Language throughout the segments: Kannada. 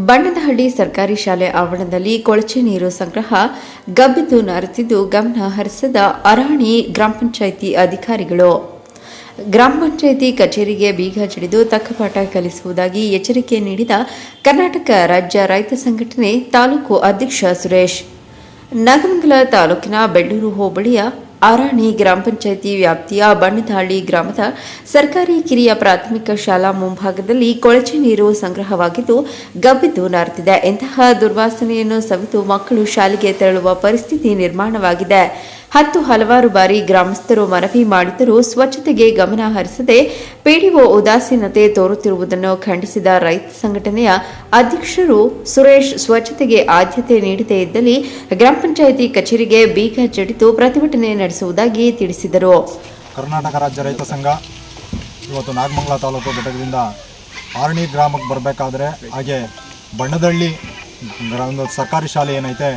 ಬಣ್ಣದಹಳ್ಳಿ ಸರ್ಕಾರಿ ಶಾಲೆ ಆವರಣದಲ್ಲಿ ಕೊಳಚೆ ನೀರು ಸಂಗ್ರಹ ಗಬ್ಬೆದ್ದು ನಾರುತ್ತಿದ್ದು ಗಮನ ಹರಿಸದ ಅರಾಣಿ ಗ್ರಾಮ ಪಂಚಾಯಿತಿ ಅಧಿಕಾರಿಗಳು. ಗ್ರಾಮ ಪಂಚಾಯಿತಿ ಕಚೇರಿಗೆ ಬೀಗ ಜಡಿದು ತಕ್ಕ ಪಾಠ ಕಲಿಸುವುದಾಗಿ ಎಚ್ಚರಿಕೆ ನೀಡಿದ ಕರ್ನಾಟಕ ರಾಜ್ಯ ರೈತ ಸಂಘಟನೆ ತಾಲೂಕು ಅಧ್ಯಕ್ಷ ಸುರೇಶ್. ನಾಗಮಂಗಲ ತಾಲೂಕಿನ ಬೆಳ್ಳೂರು ಹೋಬಳಿಯ ಅರಾಣಿ ಗ್ರಾಮ ಪಂಚಾಯಿತಿ ವ್ಯಾಪ್ತಿಯ ಬಣ್ಣದಹಳ್ಳಿ ಗ್ರಾಮದ ಸರ್ಕಾರಿ ಕಿರಿಯ ಪ್ರಾಥಮಿಕ ಶಾಲಾ ಮುಂಭಾಗದಲ್ಲಿ ಕೊಳಚೆ ನೀರು ಸಂಗ್ರಹವಾಗಿದ್ದು ಗಬ್ಬೆದ್ದು ನಾರುತ್ತಿದೆ. ಇಂತಹ ದುರ್ವಾಸನೆಯನ್ನು ಸವಿದು ಮಕ್ಕಳು ಶಾಲೆಗೆ ತೆರಳುವ ಪರಿಸ್ಥಿತಿ ನಿರ್ಮಾಣವಾಗಿದೆ. ಹಲವಾರು ಬಾರಿ ಗ್ರಾಮಸ್ಥರು ಮನವಿ ಮಾಡಿದರೂ ಸ್ವಚ್ಛತೆಗೆ ಗಮನ ಹರಿಸದೆ ಪಿಡಿಒ ಉದಾಸೀನತೆ ತೋರುತ್ತಿರುವುದನ್ನು ಖಂಡಿಸಿದ ರೈತ ಸಂಘಟನೆಯ ಅಧ್ಯಕ್ಷರು ಸುರೇಶ್, ಸ್ವಚ್ಛತೆಗೆ ಆದ್ಯತೆ ನೀಡದೇ ಇದ್ದಲ್ಲಿ ಗ್ರಾಮ ಪಂಚಾಯಿತಿ ಕಚೇರಿಗೆ ಬೀಗ ಜಡಿದು ಪ್ರತಿಭಟನೆ ನಡೆಸುವುದಾಗಿ ತಿಳಿಸಿದರು. ಕರ್ನಾಟಕ ರಾಜ್ಯ ರೈತ ಸಂಘ ಇವತ್ತು ನಾಗಮಂಗಲ ತಾಲೂಕು ಘಟಕದಿಂದ ಆರಣಿ ಗ್ರಾಮಕ್ಕೆ ಬರಬೇಕಾದ್ರೆ ಹಾಗೆ ಬಣ್ಣದಹಳ್ಳಿ ಒಂದು ಸರ್ಕಾರಿ ಶಾಲೆ ಏನೈತೆ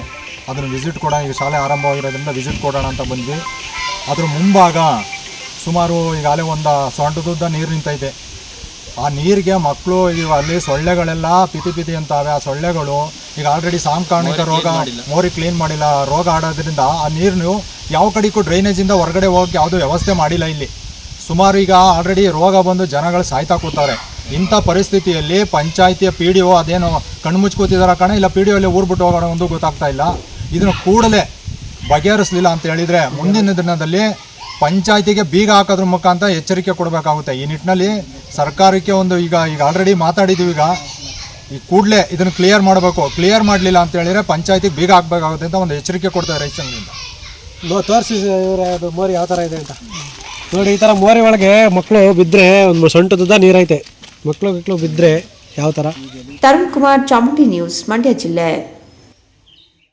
ಅದನ್ನು ವಿಸಿಟ್ ಕೊಡೋಣ, ಈಗ ಶಾಲೆ ಆರಂಭವಾಗಿರೋದ್ರಿಂದ ವಿಸಿಟ್ ಕೊಡೋಣ ಅಂತ ಬಂದ್ವಿ. ಅದ್ರ ಮುಂಭಾಗ ಸುಮಾರು ಈಗಾಗಲೇ ಒಂದು ಸೊಂಟದುದ್ದ ನೀರು ನಿಂತೈತೆ. ಆ ನೀರಿಗೆ ಮಕ್ಕಳು ಈಗ ಅಲ್ಲಿ ಸೊಳ್ಳೆಗಳೆಲ್ಲ ಪಿತಿ ಅಂತಾವೆ. ಆ ಸೊಳ್ಳೆಗಳು ಈಗ ಆಲ್ರೆಡಿ ಸಾಂಕ್ರಾಮಿಕ ರೋಗ, ಮೋರಿ ಕ್ಲೀನ್ ಮಾಡಿಲ್ಲ, ರೋಗ ಆಡೋದ್ರಿಂದ ಆ ನೀರನ್ನು ಯಾವ ಕಡೆಗೂ ಡ್ರೈನೇಜಿಂದ ಹೊರಗಡೆ ಹೋಗೋಕ್ಕೆ ಯಾವುದೂ ವ್ಯವಸ್ಥೆ ಮಾಡಿಲ್ಲ. ಇಲ್ಲಿ ಸುಮಾರು ಈಗ ಆಲ್ರೆಡಿ ರೋಗ ಬಂದು ಜನಗಳು ಸಾಯ್ತಾ ಕೂತಾರೆ. ಇಂಥ ಪರಿಸ್ಥಿತಿಯಲ್ಲಿ ಪಂಚಾಯಿತಿಯ PDO ಅದೇನೋ ಕಣ್ಮುಚ್ಕೋತಿದಾರ ಕಣ, ಇಲ್ಲ PDO ಅಲ್ಲಿ ಊರ್ಬಿಟ್ಟು ಹೋಗೋಣ ಒಂದು ಗೊತ್ತಾಗ್ತಾ ಇಲ್ಲ. ಇದನ್ನು ಕೂಡಲೇ ಬಗೆಹರಿಸಲಿಲ್ಲ ಅಂತ ಹೇಳಿದರೆ ಮುಂದಿನ ದಿನದಲ್ಲಿ ಪಂಚಾಯಿತಿಗೆ ಬೀಗ ಹಾಕೋದ್ರ ಮುಖಾಂತರ ಎಚ್ಚರಿಕೆ ಕೊಡಬೇಕಾಗುತ್ತೆ. ಈ ನಿಟ್ಟಿನಲ್ಲಿ ಸರ್ಕಾರಕ್ಕೆ ಒಂದು ಈಗ ಆಲ್ರೆಡಿ ಮಾತಾಡಿದ್ದೀವಿ. ಈ ಕೂಡಲೇ ಇದನ್ನು ಕ್ಲಿಯರ್ ಮಾಡಬೇಕು. ಕ್ಲಿಯರ್ ಮಾಡಲಿಲ್ಲ ಅಂತ ಹೇಳಿದರೆ ಪಂಚಾಯಿತಿಗೆ ಬೀಗ ಹಾಕಬೇಕಾಗುತ್ತೆ ಅಂತ ಒಂದು ಎಚ್ಚರಿಕೆ ಕೊಡ್ತಾರೆ ರೈತ ಸಂಘದಿಂದ. ತೋರಿಸಿ ಇವರ ಅದು ಮೋರಿ ಯಾವ ಥರ ಇದೆ ಅಂತ ನೋಡಿ. ಈ ಥರ ಮೋರಿ ಒಳಗೆ ಮಕ್ಕಳು ಬಿದ್ದರೆ ಒಂದು ಸೊಂಟದ ನೀರೈತೆ. ಮಕ್ಕಳು ಬಿದ್ದರೆ ಯಾವ ಥರ. ತರುಣ್ ಕುಮಾರ್, ಚಾಮುಂಡಿ ನ್ಯೂಸ್, ಮಂಡ್ಯ ಜಿಲ್ಲೆ.